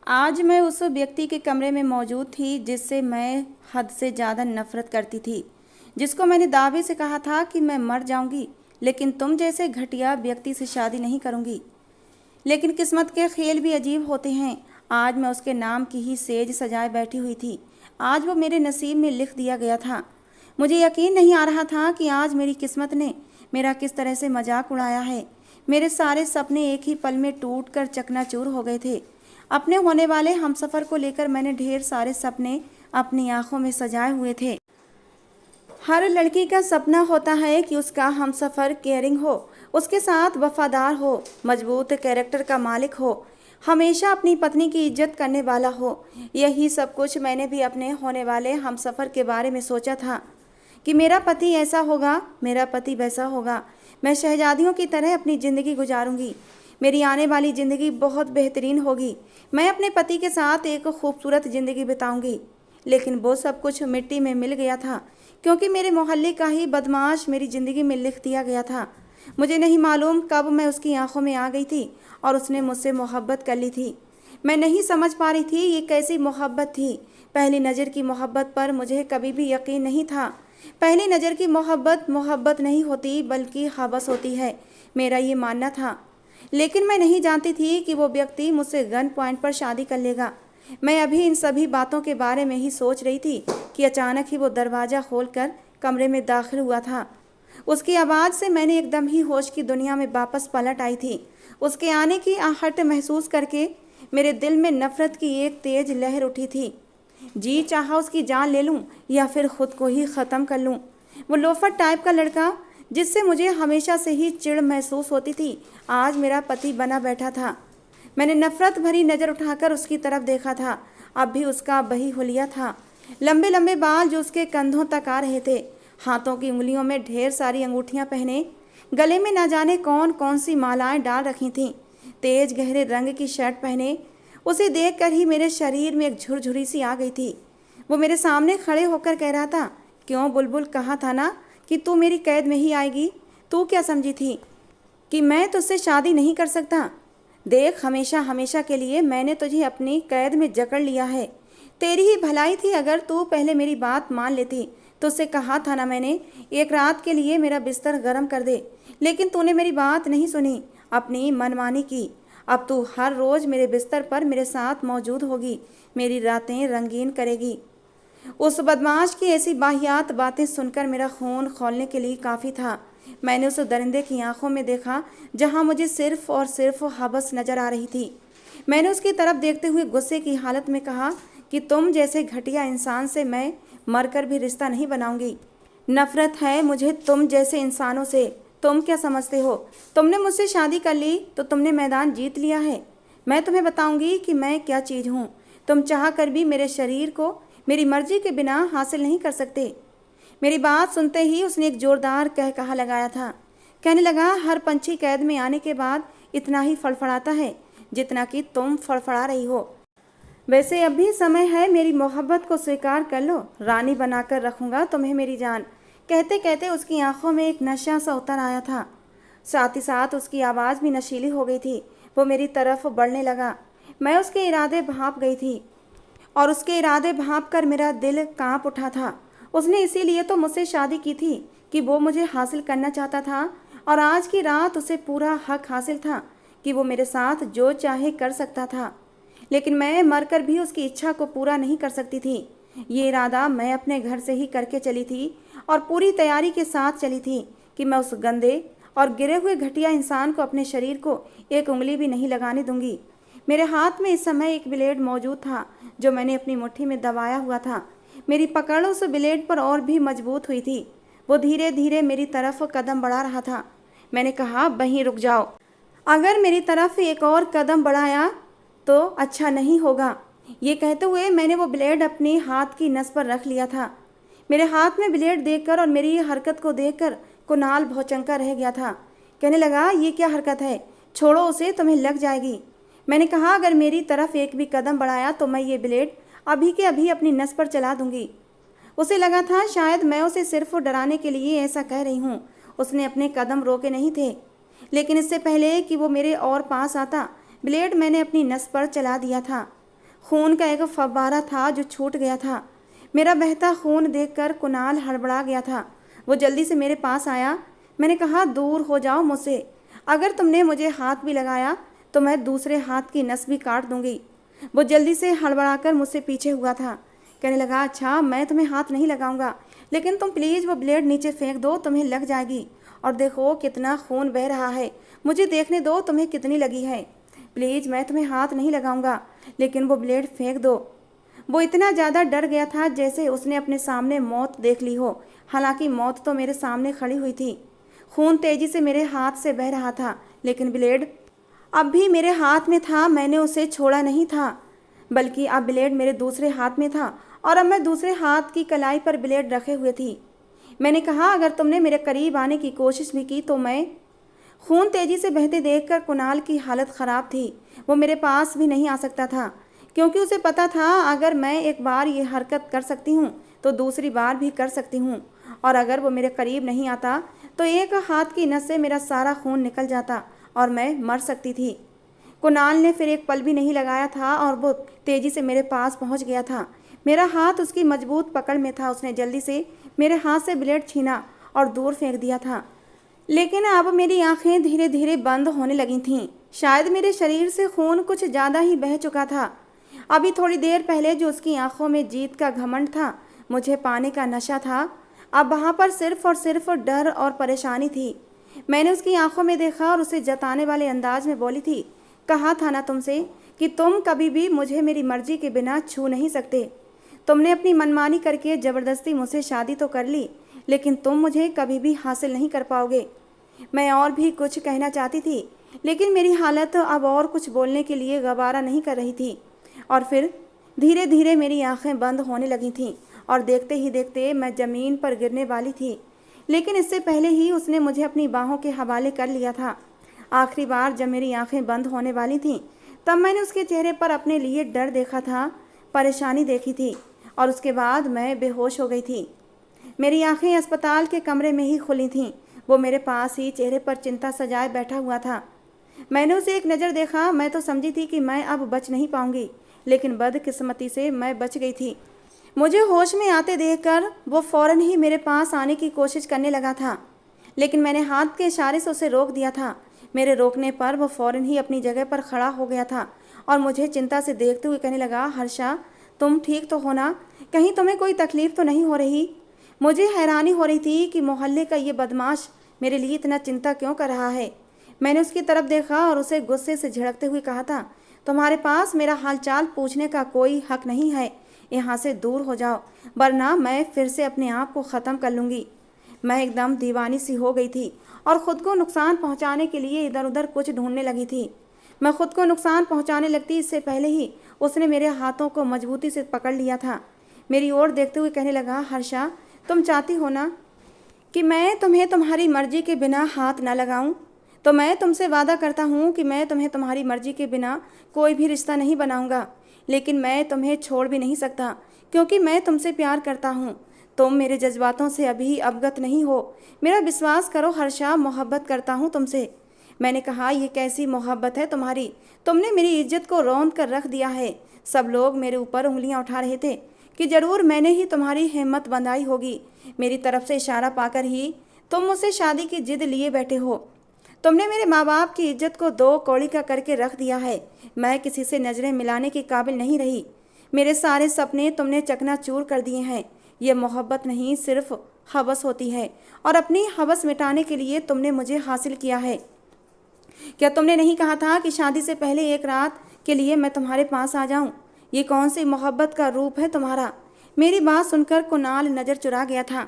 आज मैं उस व्यक्ति के कमरे में मौजूद थी जिससे मैं हद से ज़्यादा नफरत करती थी, जिसको मैंने दावे से कहा था कि मैं मर जाऊंगी लेकिन तुम जैसे घटिया व्यक्ति से शादी नहीं करूंगी। लेकिन किस्मत के खेल भी अजीब होते हैं। आज मैं उसके नाम की ही सेज सजाए बैठी हुई थी। आज वो मेरे नसीब में लिख दिया गया था। मुझे यकीन नहीं आ रहा था कि आज मेरी किस्मत ने मेरा किस तरह से मजाक उड़ाया है। मेरे सारे सपने एक ही पल में टूट कर चकनाचूर हो गए थे। अपने होने वाले हमसफ़र को लेकर मैंने ढेर सारे सपने अपनी आंखों में सजाए हुए थे। हर लड़की का सपना होता है कि उसका हमसफ़र केयरिंग हो, उसके साथ वफादार हो, मजबूत कैरेक्टर का मालिक हो, हमेशा अपनी पत्नी की इज्जत करने वाला हो। यही सब कुछ मैंने भी अपने होने वाले हमसफ़र के बारे में सोचा था कि मेरा पति ऐसा होगा, मेरा पति वैसा होगा। मैं शहजादियों की तरह अपनी ज़िंदगी गुजारूंगी। मेरी आने वाली ज़िंदगी बहुत बेहतरीन होगी। मैं अपने पति के साथ एक खूबसूरत ज़िंदगी बिताऊंगी। लेकिन वो सब कुछ मिट्टी में मिल गया था, क्योंकि मेरे मोहल्ले का ही बदमाश मेरी ज़िंदगी में लिख दिया गया था। मुझे नहीं मालूम कब मैं उसकी आंखों में आ गई थी और उसने मुझसे मोहब्बत कर ली थी। मैं नहीं समझ पा रही थी ये कैसी मोहब्बत थी। पहली नज़र की मोहब्बत पर मुझे कभी भी यकीन नहीं था। पहली नज़र की मोहब्बत मोहब्बत नहीं होती बल्कि हवस होती है, मेरा ये मानना था। लेकिन मैं नहीं जानती थी कि वो व्यक्ति मुझसे गन पॉइंट पर शादी कर लेगा। मैं अभी इन सभी बातों के बारे में ही सोच रही थी कि अचानक ही वो दरवाज़ा खोलकर कमरे में दाखिल हुआ था। उसकी आवाज़ से मैंने एकदम ही होश की दुनिया में वापस पलट आई थी। उसके आने की आहट महसूस करके मेरे दिल में नफ़रत की एक तेज़ लहर उठी थी। जी चाहा उसकी जान ले लूं या फिर खुद को ही ख़त्म कर लूं। वो लोफर टाइप का लड़का जिससे मुझे हमेशा से ही चिढ़ महसूस होती थी, आज मेरा पति बना बैठा था। मैंने नफ़रत भरी नज़र उठाकर उसकी तरफ देखा था। अब भी उसका वही हुलिया था, लंबे लंबे बाल जो उसके कंधों तक आ रहे थे, हाथों की उंगलियों में ढेर सारी अंगूठियां पहने, गले में न जाने कौन कौन सी मालाएं डाल रखी थीं, तेज गहरे रंग की शर्ट पहने। उसे देखकर ही मेरे शरीर में एक झुरझुरी सी आ गई थी। वो मेरे सामने खड़े होकर कह रहा था, क्यों बुलबुल, कहा था ना कि तू मेरी कैद में ही आएगी। तू क्या समझी थी कि मैं तुझसे शादी नहीं कर सकता? देख, हमेशा हमेशा के लिए मैंने तुझे अपनी कैद में जकड़ लिया है। तेरी ही भलाई थी अगर तू पहले मेरी बात मान लेती। तुझसे कहा था ना मैंने, एक रात के लिए मेरा बिस्तर गर्म कर दे, लेकिन तूने मेरी बात नहीं सुनी, अपनी मनमानी की। अब तू हर रोज़ मेरे बिस्तर पर मेरे साथ मौजूद होगी, मेरी रातें रंगीन करेगी। उस बदमाश की ऐसी बाहियात बातें सुनकर मेरा खून खौलने के लिए काफ़ी था। मैंने उस दरिंदे की आंखों में देखा जहां मुझे सिर्फ और सिर्फ हवस नज़र आ रही थी। मैंने उसकी तरफ देखते हुए गुस्से की हालत में कहा कि तुम जैसे घटिया इंसान से मैं मरकर भी रिश्ता नहीं बनाऊंगी। नफ़रत है मुझे तुम जैसे इंसानों से। तुम क्या समझते हो? तुमने मुझसे शादी कर ली तो तुमने मैदान जीत लिया है। मैं तुम्हें बताऊंगी कि मैं क्या चीज़ हूँ। तुम चाह कर भी मेरे शरीर को मेरी मर्जी के बिना हासिल नहीं कर सकते। मेरी बात सुनते ही उसने एक जोरदार कहकहा लगाया था। कहने लगा, हर पंछी कैद में आने के बाद इतना ही फड़फड़ाता है जितना कि तुम फड़फड़ा रही हो। वैसे अब भी समय है, मेरी मोहब्बत को स्वीकार कर लो, रानी बनाकर रखूंगा तुम्हें मेरी जान। कहते कहते उसकी आंखों में एक नशा सा उतर आया था, साथ ही साथ उसकी आवाज़ भी नशीली हो गई थी। वो मेरी तरफ बढ़ने लगा। मैं उसके इरादे भांप गई थी और उसके इरादे भांप कर मेरा दिल कांप उठा था। उसने इसीलिए तो मुझसे शादी की थी कि वो मुझे हासिल करना चाहता था, और आज की रात उसे पूरा हक हासिल था कि वो मेरे साथ जो चाहे कर सकता था। लेकिन मैं मरकर भी उसकी इच्छा को पूरा नहीं कर सकती थी। ये इरादा मैं अपने घर से ही करके चली थी और पूरी तैयारी के साथ चली थी कि मैं उस गंदे और गिरे हुए घटिया इंसान को अपने शरीर को एक उंगली भी नहीं लगाने दूंगी। मेरे हाथ में इस समय एक ब्लेड मौजूद था जो मैंने अपनी मुट्ठी में दबाया हुआ था। मेरी पकड़ उस ब्लेड पर और भी मजबूत हुई थी। वो धीरे धीरे मेरी तरफ कदम बढ़ा रहा था। मैंने कहा, वहीं रुक जाओ। अगर मेरी तरफ एक और कदम बढ़ाया तो अच्छा नहीं होगा। ये कहते हुए मैंने वो ब्लेड अपने हाथ की नस पर रख लिया था। मेरे हाथ में ब्लेड देखकर और मेरी हरकत को देखकर कुणाल भौचक्का रह गया था। कहने लगा, ये क्या हरकत है? छोड़ो उसे, तुम्हें लग जाएगी। मैंने कहा, अगर मेरी तरफ एक भी कदम बढ़ाया तो मैं ये ब्लेड अभी के अभी अपनी नस पर चला दूंगी। उसे लगा था शायद मैं उसे सिर्फ डराने के लिए ऐसा कह रही हूँ। उसने अपने कदम रोके नहीं थे, लेकिन इससे पहले कि वो मेरे और पास आता, ब्लेड मैंने अपनी नस पर चला दिया था। खून का एक फव्वारा था जो छूट गया था। मेरा बहता खून देखकर कुणाल हड़बड़ा गया था। वो जल्दी से मेरे पास आया। मैंने कहा, दूर हो जाओ मुझसे। अगर तुमने मुझे हाथ भी लगाया तो मैं दूसरे हाथ की नस भी काट दूंगी। वो जल्दी से हड़बड़ाकर मुझसे पीछे हुआ था। कहने लगा, अच्छा मैं तुम्हें हाथ नहीं लगाऊंगा, लेकिन तुम प्लीज़ वो ब्लेड नीचे फेंक दो, तुम्हें लग जाएगी। और देखो कितना खून बह रहा है, मुझे देखने दो तुम्हें कितनी लगी है। प्लीज़ मैं तुम्हें हाथ नहीं लगाऊंगा, लेकिन वो ब्लेड फेंक दो। वो इतना ज़्यादा डर गया था जैसे उसने अपने सामने मौत देख ली हो। हालांकि मौत तो मेरे सामने खड़ी हुई थी। खून तेजी से मेरे हाथ से बह रहा था, लेकिन ब्लेड अब भी मेरे हाथ में था। मैंने उसे छोड़ा नहीं था, बल्कि अब ब्लेड मेरे दूसरे हाथ में था और अब मैं दूसरे हाथ की कलाई पर ब्लेड रखे हुए थी। मैंने कहा, अगर तुमने मेरे करीब आने की कोशिश भी की तो मैं। खून तेजी से बहते देखकर कुणाल की हालत ख़राब थी। वो मेरे पास भी नहीं आ सकता था, क्योंकि उसे पता था अगर मैं एक बार ये हरकत कर सकती हूँ तो दूसरी बार भी कर सकती हूँ, और अगर वो मेरे करीब नहीं आता तो एक हाथ की नस से मेरा सारा खून निकल जाता और मैं मर सकती थी। कुणाल ने फिर एक पल भी नहीं लगाया था और वो तेज़ी से मेरे पास पहुंच गया था। मेरा हाथ उसकी मजबूत पकड़ में था। उसने जल्दी से मेरे हाथ से ब्लेड छीना और दूर फेंक दिया था। लेकिन अब मेरी आंखें धीरे धीरे बंद होने लगी थीं। शायद मेरे शरीर से खून कुछ ज़्यादा ही बह चुका था। अभी थोड़ी देर पहले जो उसकी आंखों में जीत का घमंड था, मुझे पाने का नशा था, अब वहाँ पर सिर्फ और सिर्फ डर और परेशानी थी। मैंने उसकी आंखों में देखा और उसे जताने वाले अंदाज में बोली थी, कहा था ना तुमसे कि तुम कभी भी मुझे मेरी मर्जी के बिना छू नहीं सकते। तुमने अपनी मनमानी करके ज़बरदस्ती मुझसे शादी तो कर ली, लेकिन तुम मुझे कभी भी हासिल नहीं कर पाओगे। मैं और भी कुछ कहना चाहती थी, लेकिन मेरी हालत अब और कुछ बोलने के लिए गवारा नहीं कर रही थी। और फिर धीरे धीरे मेरी आंखें बंद होने लगी थीं और देखते ही देखते मैं ज़मीन पर गिरने वाली थी। लेकिन इससे पहले ही उसने मुझे अपनी बाहों के हवाले कर लिया था। आखिरी बार जब मेरी आंखें बंद होने वाली थीं, तब मैंने उसके चेहरे पर अपने लिए डर देखा था, परेशानी देखी थी, और उसके बाद मैं बेहोश हो गई थी। मेरी आंखें अस्पताल के कमरे में ही खुली थीं। वो मेरे पास ही चेहरे पर चिंता सजाए बैठा हुआ था। मैंने उसे एक नज़र देखा। मैं तो समझी थी कि मैं अब बच नहीं पाऊंगी, लेकिन बदकिस्मती से मैं बच गई थी। मुझे होश में आते देखकर वो फौरन ही मेरे पास आने की कोशिश करने लगा था, लेकिन मैंने हाथ के इशारे से उसे रोक दिया था। मेरे रोकने पर वो फौरन ही अपनी जगह पर खड़ा हो गया था और मुझे चिंता से देखते हुए कहने लगा, हर्षा तुम ठीक तो हो ना? कहीं तुम्हें कोई तकलीफ़ तो नहीं हो रही? मुझे हैरानी हो रही थी कि मोहल्ले का ये बदमाश मेरे लिए इतना चिंता क्यों कर रहा है। मैंने उसकी तरफ देखा और उसे गुस्से से झिड़कते हुए कहा था, तुम्हारे पास मेरा हालचाल पूछने का कोई हक नहीं है। यहाँ से दूर हो जाओ, वरना मैं फिर से अपने आप को ख़त्म कर लूँगी। मैं एकदम दीवानी सी हो गई थी और ख़ुद को नुकसान पहुँचाने के लिए इधर उधर कुछ ढूंढने लगी थी। मैं खुद को नुकसान पहुँचाने लगती इससे पहले ही उसने मेरे हाथों को मजबूती से पकड़ लिया था। मेरी ओर देखते हुए कहने लगा, हर्षा तुम चाहती हो ना कि मैं तुम्हें तुम्हारी मर्जी के बिना हाथ न लगाऊं? तो मैं तुमसे वादा करता हूं कि मैं तुम्हें तुम्हारी मर्जी के बिना कोई भी रिश्ता नहीं बनाऊंगा, लेकिन मैं तुम्हें छोड़ भी नहीं सकता, क्योंकि मैं तुमसे प्यार करता हूं। तुम मेरे जज्बातों से अभी अवगत नहीं हो। मेरा विश्वास करो हर्षा, मोहब्बत करता हूं तुमसे। मैंने कहा, ये कैसी मोहब्बत है तुम्हारी? तुमने मेरी इज्जत को रौंद कर रख दिया है। सब लोग मेरे ऊपर उंगलियां उठा रहे थे कि ज़रूर मैंने ही तुम्हारी हिम्मत बंधाई होगी। मेरी तरफ से इशारा पाकर ही तुम मुझसे शादी की जिद लिए बैठे हो। तुमने मेरे माँ बाप की इज्जत को दो कौड़ी का करके रख दिया है। मैं किसी से नज़रें मिलाने के काबिल नहीं रही। मेरे सारे सपने तुमने चकनाचूर कर दिए हैं। ये मोहब्बत नहीं, सिर्फ हवस होती है, और अपनी हवस मिटाने के लिए तुमने मुझे हासिल किया है। क्या तुमने नहीं कहा था कि शादी से पहले एक रात के लिए मैं तुम्हारे पास आ जाऊं? ये कौन सी मोहब्बत का रूप है तुम्हारा? मेरी बात सुनकर कुणाल नज़र चुरा गया था।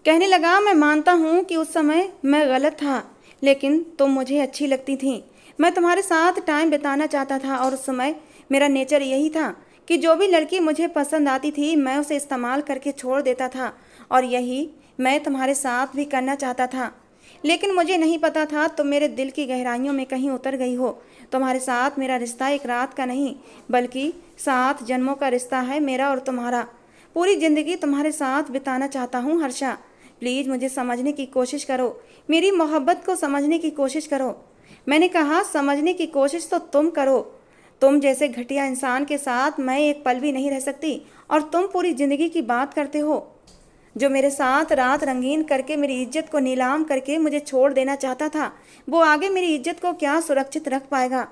कहने लगा, मैं मानता हूँ कि उस समय मैं गलत था, लेकिन तुम मुझे अच्छी लगती थी। मैं तुम्हारे साथ टाइम बिताना चाहता था, और उस समय मेरा नेचर यही था कि जो भी लड़की मुझे पसंद आती थी मैं उसे इस्तेमाल करके छोड़ देता था, और यही मैं तुम्हारे साथ भी करना चाहता था। लेकिन मुझे नहीं पता था तुम मेरे दिल की गहराइयों में कहीं उतर गई हो। तुम्हारे साथ मेरा रिश्ता एक रात का नहीं, बल्कि 7 जन्मों का रिश्ता है मेरा और तुम्हारा। पूरी ज़िंदगी तुम्हारे साथ बिताना चाहता हूँ हर्षा। प्लीज़ मुझे समझने की कोशिश करो, मेरी मोहब्बत को समझने की कोशिश करो। मैंने कहा, समझने की कोशिश तो तुम करो। तुम जैसे घटिया इंसान के साथ मैं एक पल भी नहीं रह सकती, और तुम पूरी ज़िंदगी की बात करते हो। जो मेरे साथ रात रंगीन करके मेरी इज्जत को नीलाम करके मुझे छोड़ देना चाहता था, वो आगे मेरी इज्जत को क्या सुरक्षित रख पाएगा।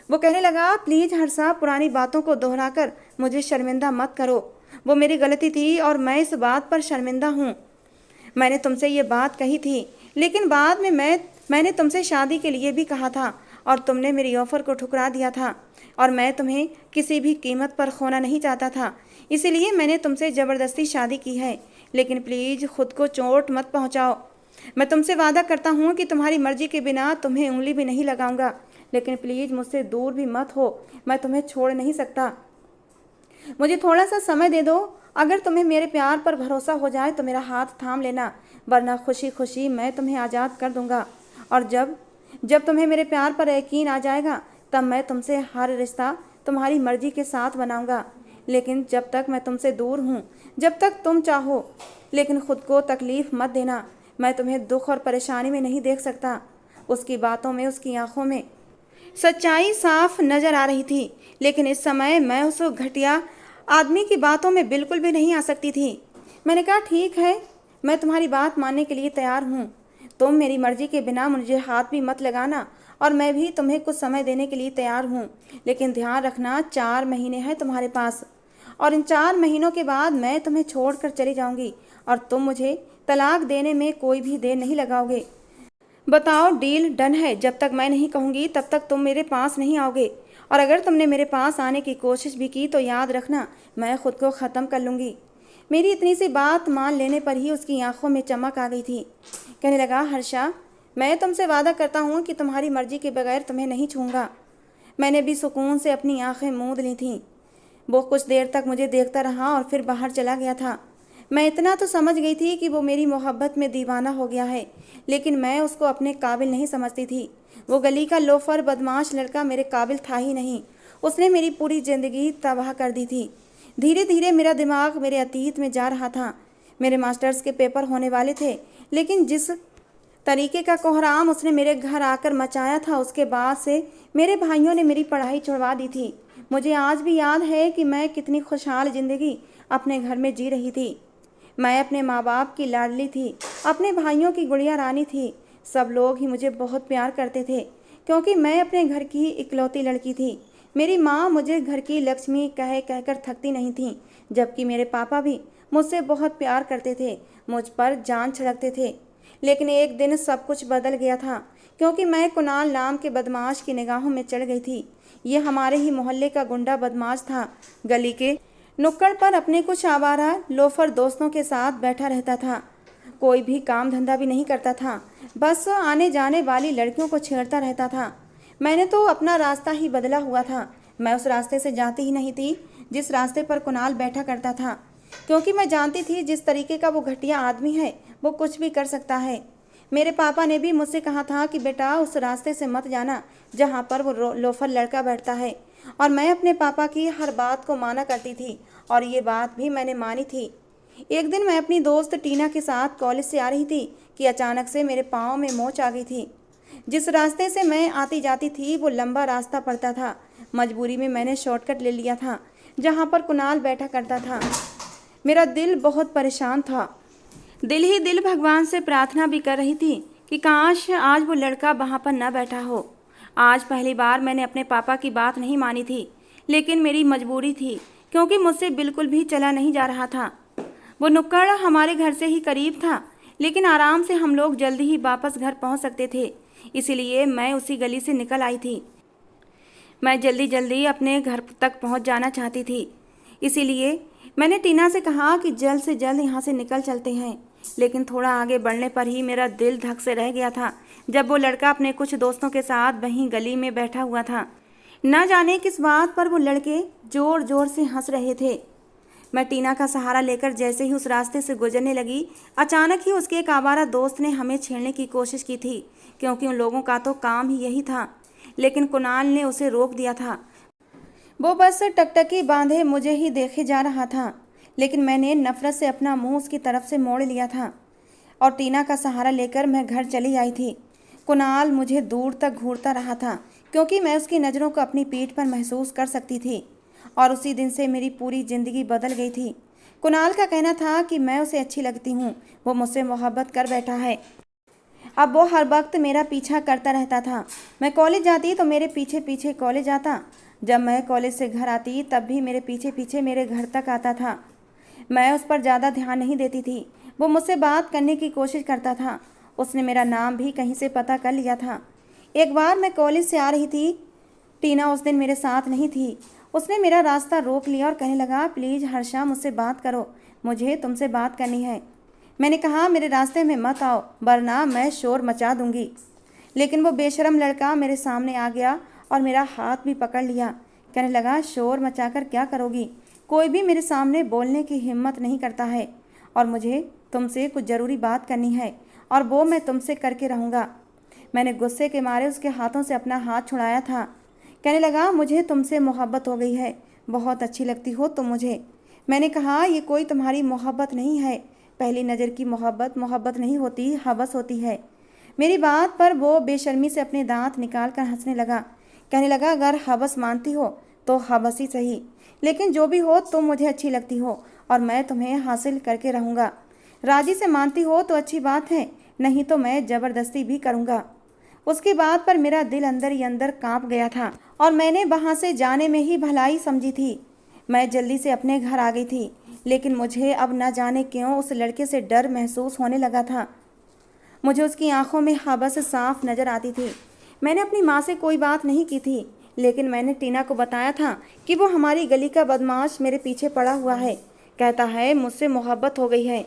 वो कहने लगा, प्लीज़ हर्षा, पुरानी बातों को दोहराकर मुझे शर्मिंदा मत करो। वो मेरी गलती थी और मैं इस बात पर शर्मिंदा हूँ। मैंने तुमसे ये बात कही थी, लेकिन बाद में मैंने तुमसे शादी के लिए भी कहा था और तुमने मेरी ऑफ़र को ठुकरा दिया था, और मैं तुम्हें किसी भी कीमत पर खोना नहीं चाहता था, इसीलिए मैंने तुमसे ज़बरदस्ती शादी की है। लेकिन प्लीज़ खुद को चोट मत पहुंचाओ। मैं तुमसे वादा करता हूँ कि तुम्हारी मर्जी के बिना तुम्हें उंगली भी नहीं लगाऊंगा, लेकिन प्लीज़ मुझसे दूर भी मत हो। मैं तुम्हें छोड़ नहीं सकता। मुझे थोड़ा सा समय दे दो। अगर तुम्हें मेरे प्यार पर भरोसा हो जाए तो मेरा हाथ थाम लेना, वरना खुशी खुशी मैं तुम्हें आज़ाद कर दूंगा। और जब जब तुम्हें मेरे प्यार पर यकीन आ जाएगा, तब मैं तुमसे हर रिश्ता तुम्हारी मर्जी के साथ बनाऊंगा। लेकिन जब तक मैं तुमसे दूर हूँ, जब तक तुम चाहो, लेकिन खुद को तकलीफ़ मत देना। मैं तुम्हें दुख और परेशानी में नहीं देख सकता। उसकी बातों में, उसकी आंखों में सच्चाई साफ नजर आ रही थी, लेकिन इस समय मैं उस घटिया आदमी की बातों में बिल्कुल भी नहीं आ सकती थी। मैंने कहा, ठीक है, मैं तुम्हारी बात मानने के लिए तैयार हूँ। तुम मेरी मर्जी के बिना मुझे हाथ भी मत लगाना, और मैं भी तुम्हें कुछ समय देने के लिए तैयार हूँ। लेकिन ध्यान रखना, 4 महीने हैं तुम्हारे पास, और इन 4 महीनों के बाद मैं तुम्हें छोड़कर चली जाऊँगी, और तुम मुझे तलाक देने में कोई भी देर नहीं लगाओगे। बताओ, डील डन है। जब तक मैं नहीं कहूँगी तब तक तुम मेरे पास नहीं आओगे, और अगर तुमने मेरे पास आने की कोशिश भी की तो याद रखना, मैं खुद को ख़त्म कर लूँगी। मेरी इतनी सी बात मान लेने पर ही उसकी आंखों में चमक आ गई थी। कहने लगा, हर्षा, मैं तुमसे वादा करता हूँ कि तुम्हारी मर्जी के बगैर तुम्हें नहीं छूँगा। मैंने भी सुकून से अपनी आंखें मूंद ली थीं। वो कुछ देर तक मुझे देखता रहा और फिर बाहर चला गया था। मैं इतना तो समझ गई थी कि वो मेरी मोहब्बत में दीवाना हो गया है, लेकिन मैं उसको अपने काबिल नहीं समझती थी। वो गली का लोफर बदमाश लड़का मेरे काबिल था ही नहीं। उसने मेरी पूरी ज़िंदगी तबाह कर दी थी। धीरे धीरे मेरा दिमाग मेरे अतीत में जा रहा था। मेरे मास्टर्स के पेपर होने वाले थे, लेकिन जिस तरीके का कोहराम उसने मेरे घर आकर मचाया था, उसके बाद से मेरे भाइयों ने मेरी पढ़ाई छुड़वा दी थी। मुझे आज भी याद है कि मैं कितनी खुशहाल ज़िंदगी अपने घर में जी रही थी। मैं अपने माँ बाप की लाडली थी, अपने भाइयों की गुड़िया रानी थी। सब लोग ही मुझे बहुत प्यार करते थे, क्योंकि मैं अपने घर की इकलौती लड़की थी। मेरी माँ मुझे घर की लक्ष्मी कह कहकर थकती नहीं थी, जबकि मेरे पापा भी मुझसे बहुत प्यार करते थे, मुझ पर जान छिड़कते थे। लेकिन एक दिन सब कुछ बदल गया था, क्योंकि मैं कुणाल नाम के बदमाश की निगाहों में चढ़ गई थी। ये हमारे ही मोहल्ले का गुंडा बदमाश था। गली के नुक्कड़ पर अपने कुछ आवारा लोफर दोस्तों के साथ बैठा रहता था। कोई भी काम धंधा भी नहीं करता था, बस आने जाने वाली लड़कियों को छेड़ता रहता था। मैंने तो अपना रास्ता ही बदला हुआ था। मैं उस रास्ते से जाती ही नहीं थी जिस रास्ते पर कुणाल बैठा करता था, क्योंकि मैं जानती थी जिस तरीके का वो घटिया आदमी है, वो कुछ भी कर सकता है। मेरे पापा ने भी मुझसे कहा था कि बेटा, उस रास्ते से मत जाना जहाँ पर वो लोफर लड़का बैठता है, और मैं अपने पापा की हर बात को माना करती थी, और ये बात भी मैंने मानी थी। एक दिन मैं अपनी दोस्त टीना के साथ कॉलेज से आ रही थी कि अचानक से मेरे पाँव में मोच आ गई थी। जिस रास्ते से मैं आती जाती थी वो लंबा रास्ता पड़ता था। मजबूरी में मैंने शॉर्टकट ले लिया था जहाँ पर कुणाल बैठा करता था। मेरा दिल बहुत परेशान था। दिल ही दिल भगवान से प्रार्थना भी कर रही थी कि काश आज वो लड़का वहाँ पर न बैठा हो। आज पहली बार मैंने अपने पापा की बात नहीं मानी थी, लेकिन मेरी मजबूरी थी, क्योंकि मुझसे बिल्कुल भी चला नहीं जा रहा था। वो नुक्कड़ हमारे घर से ही करीब था, लेकिन आराम से हम लोग जल्दी ही वापस घर पहुंच सकते थे, इसीलिए मैं उसी गली से निकल आई थी। मैं जल्दी जल्दी अपने घर तक पहुंच जाना चाहती थी, इसीलिए मैंने टीना से कहा कि जल्द से जल्द यहाँ से निकल चलते हैं। लेकिन थोड़ा आगे बढ़ने पर ही मेरा दिल धक से रह गया था, जब वो लड़का अपने कुछ दोस्तों के साथ वहीं गली में बैठा हुआ था। न जाने किस बात पर वो लड़के जोर जोर से हंस रहे थे। मैं टीना का सहारा लेकर जैसे ही उस रास्ते से गुजरने लगी, अचानक ही उसके एक आवारा दोस्त ने हमें छेड़ने की कोशिश की थी, क्योंकि उन लोगों का तो काम ही यही था। लेकिन कुणाल ने उसे रोक दिया था। वो बस टकटकी बांधे मुझे ही देखे जा रहा था, लेकिन मैंने नफरत से अपना मुंह उसकी तरफ से मोड़ लिया था और टीना का सहारा लेकर मैं घर चली आई थी। कुणाल मुझे दूर तक घूरता रहा था क्योंकि मैं उसकी नज़रों को अपनी पीठ पर महसूस कर सकती थी और उसी दिन से मेरी पूरी ज़िंदगी बदल गई थी। कुणाल का कहना था कि मैं उसे अच्छी लगती हूँ, वो मुझसे मोहब्बत कर बैठा है। अब वो हर वक्त मेरा पीछा करता रहता था। मैं कॉलेज जाती तो मेरे पीछे पीछे कॉलेज आता, जब मैं कॉलेज से घर आती तब भी मेरे पीछे पीछे मेरे घर तक आता था। मैं उस पर ज़्यादा ध्यान नहीं देती थी। वो मुझसे बात करने की कोशिश करता था। उसने मेरा नाम भी कहीं से पता कर लिया था। एक बार मैं कॉलेज से आ रही थी, टीना उस दिन मेरे साथ नहीं थी। उसने मेरा रास्ता रोक लिया और कहने लगा, प्लीज़ हर्षा मुझसे बात करो, मुझे तुमसे बात करनी है। मैंने कहा, मेरे रास्ते में मत आओ वरना मैं शोर मचा दूंगी। लेकिन वो बेशरम लड़का मेरे सामने आ गया और मेरा हाथ भी पकड़ लिया। कहने लगा, शोर मचाकर क्या करोगी? कोई भी मेरे सामने बोलने की हिम्मत नहीं करता है और मुझे तुमसे कुछ ज़रूरी बात करनी है और वो मैं तुमसे करके रहूँगा। मैंने गुस्से के मारे उसके हाथों से अपना हाथ छुड़ाया था। कहने लगा, मुझे तुमसे मोहब्बत हो गई है, बहुत अच्छी लगती हो तुम मुझे। मैंने कहा, ये कोई तुम्हारी मोहब्बत नहीं है, पहली नज़र की मोहब्बत मोहब्बत नहीं होती, हवस होती है। मेरी बात पर वो बेशर्मी से अपने दांत निकाल कर हंसने लगा। कहने लगा, अगर हवस मानती हो तो हवस ही सही, लेकिन जो भी हो तुम मुझे अच्छी लगती हो और मैं तुम्हें हासिल करके रहूँगा। राजी से मानती हो तो अच्छी बात है, नहीं तो मैं ज़बरदस्ती भी करूँगा। उसकी बात पर मेरा दिल अंदर ही अंदर काँप गया था और मैंने वहाँ से जाने में ही भलाई समझी थी। मैं जल्दी से अपने घर आ गई थी, लेकिन मुझे अब न जाने क्यों उस लड़के से डर महसूस होने लगा था। मुझे उसकी आंखों में हवस साफ नज़र आती थी। मैंने अपनी माँ से कोई बात नहीं की थी, लेकिन मैंने टीना को बताया था कि वो हमारी गली का बदमाश मेरे पीछे पड़ा हुआ है। कहता है मुझसे मोहब्बत हो गई है,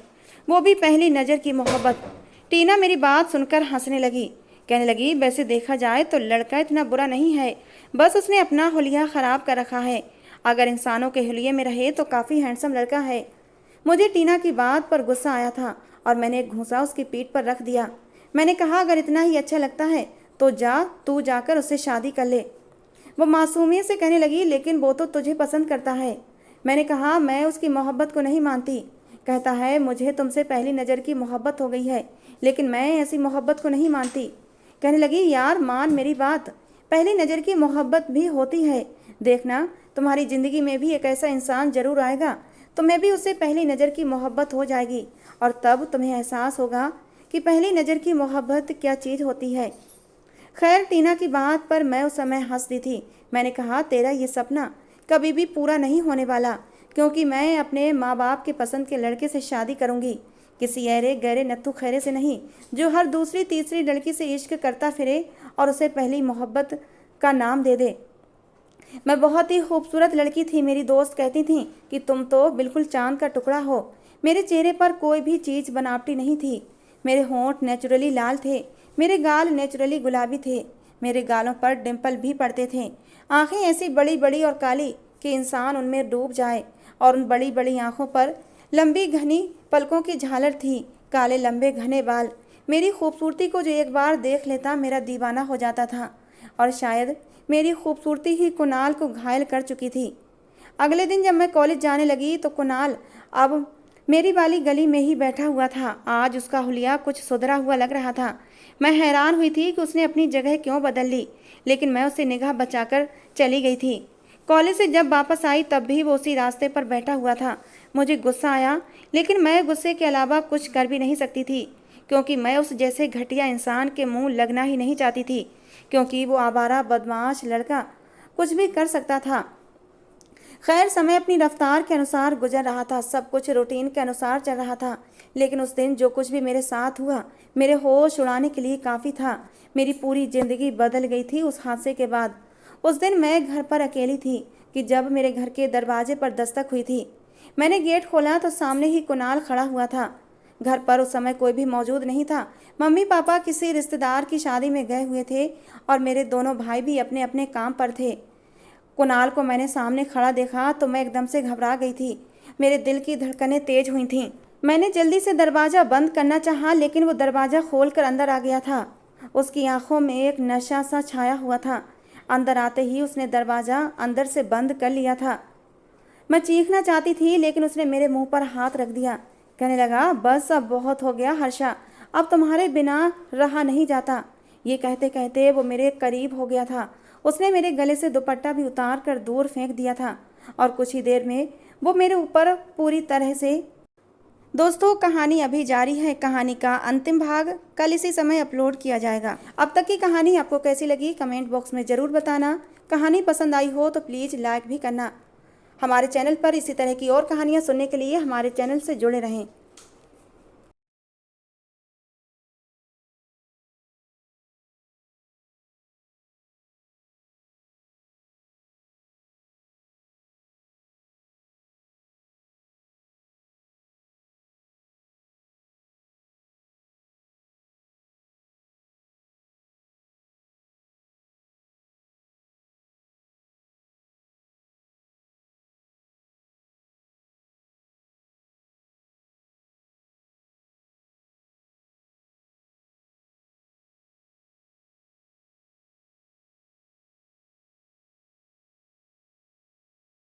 वो भी पहली नज़र की मोहब्बत। टीना मेरी बात सुनकर हंसने लगी। कहने लगी, वैसे देखा जाए तो लड़का इतना बुरा नहीं है, बस उसने अपना हुलिया ख़राब कर रखा है। अगर इंसानों के हुलिये में रहे तो काफ़ी हैंडसम लड़का है। मुझे टीना की बात पर गुस्सा आया था और मैंने एक घूंसा उसकी पीठ पर रख दिया। मैंने कहा, अगर इतना ही अच्छा लगता है तो तू जाकर उससे शादी कर ले। वो मासूमियत से कहने लगी, लेकिन वो तो तुझे पसंद करता है। मैंने कहा, मैं उसकी मोहब्बत को नहीं मानती। कहता है, मुझे तुमसे पहली नज़र की मोहब्बत हो गई है, लेकिन मैं ऐसी मोहब्बत को नहीं मानती। कहने लगी, यार मान मेरी बात, पहली नज़र की मोहब्बत भी होती है। देखना, तुम्हारी ज़िंदगी में भी एक ऐसा इंसान ज़रूर आएगा, तुम्हें भी उससे पहली नज़र की मोहब्बत हो जाएगी और तब तुम्हें एहसास होगा कि पहली नज़र की मोहब्बत क्या चीज़ होती है। खैर, टीना की बात पर मैं उस समय हंस दी थी। मैंने कहा, तेरा ये सपना कभी भी पूरा नहीं होने वाला, क्योंकि मैं अपने माँ बाप के पसंद के लड़के से शादी करूँगी, किसी ऐरे गहरे नत्थु खैरे से नहीं, जो हर दूसरी तीसरी लड़की से इश्क करता फिरे और उसे पहली मोहब्बत का नाम दे दे। मैं बहुत ही खूबसूरत लड़की थी, मेरी दोस्त कहती थी कि तुम तो बिल्कुल चांद का टुकड़ा हो। मेरे चेहरे पर कोई भी चीज़ बनावटी नहीं थी। मेरे होंठ नेचुरली लाल थे, मेरे गाल नेचुरली गुलाबी थे, मेरे गालों पर डिम्पल भी पड़ते थे। आंखें ऐसी बड़ी बड़ी और काली कि इंसान उनमें डूब जाए और उन बड़ी बड़ी आंखों पर लंबी घनी पलकों की झालर थी, काले लंबे घने बाल। मेरी खूबसूरती को जो एक बार देख लेता मेरा दीवाना हो जाता था और शायद मेरी खूबसूरती ही कुणाल को घायल कर चुकी थी। अगले दिन जब मैं कॉलेज जाने लगी तो कुणाल अब मेरी वाली गली में ही बैठा हुआ था। आज उसका हुलिया कुछ सुधरा हुआ लग रहा था। मैं हैरान हुई थी कि उसने अपनी जगह क्यों बदल ली, लेकिन मैं उसे निगाह बचाकर चली गई थी। कॉलेज से जब वापस आई तब भी वो उसी रास्ते पर बैठा हुआ था। मुझे गुस्सा आया, लेकिन मैं गुस्से के अलावा कुछ कर भी नहीं सकती थी, क्योंकि मैं उस जैसे घटिया इंसान के मुंह लगना ही नहीं चाहती थी, क्योंकि वो आवारा बदमाश लड़का कुछ भी कर सकता था। खैर, समय अपनी रफ्तार के अनुसार गुजर रहा था, सब कुछ रूटीन के अनुसार चल रहा था, लेकिन उस दिन जो कुछ भी मेरे साथ हुआ मेरे होश उड़ाने के लिए काफ़ी था। मेरी पूरी ज़िंदगी बदल गई थी उस हादसे के बाद। उस दिन मैं घर पर अकेली थी कि जब मेरे घर के दरवाजे पर दस्तक हुई थी। मैंने गेट खोला तो सामने ही कुणाल खड़ा हुआ था। घर पर उस समय कोई भी मौजूद नहीं था। मम्मी पापा किसी रिश्तेदार की शादी में गए हुए थे और मेरे दोनों भाई भी अपने अपने काम पर थे। कुणाल को मैंने सामने खड़ा देखा तो मैं एकदम से घबरा गई थी। मेरे दिल की धड़कनें तेज हुई थीं। मैंने जल्दी से दरवाज़ा बंद करना चाहा, लेकिन वो दरवाज़ा खोलकर अंदर आ गया था। उसकी आंखों में एक नशा सा छाया हुआ था। अंदर आते ही उसने दरवाज़ा अंदर से बंद कर लिया था। मैं चीखना चाहती थी, लेकिन उसने मेरे मुंह पर हाथ रख दिया। कहने लगा, बस अब बहुत हो गया हर्षा, अब तुम्हारे बिना रहा नहीं जाता। ये कहते कहते वो मेरे करीब हो गया था। उसने मेरे गले से दुपट्टा भी उतार कर दूर फेंक दिया था और कुछ ही देर में वो मेरे ऊपर पूरी तरह से। दोस्तों, कहानी अभी जारी है। कहानी का अंतिम भाग कल इसी समय अपलोड किया जाएगा। अब तक की कहानी आपको कैसी लगी कमेंट बॉक्स में ज़रूर बताना। कहानी पसंद आई हो तो प्लीज़ लाइक भी करना। हमारे चैनल पर इसी तरह की और कहानियाँ सुनने के लिए हमारे चैनल से जुड़े रहें।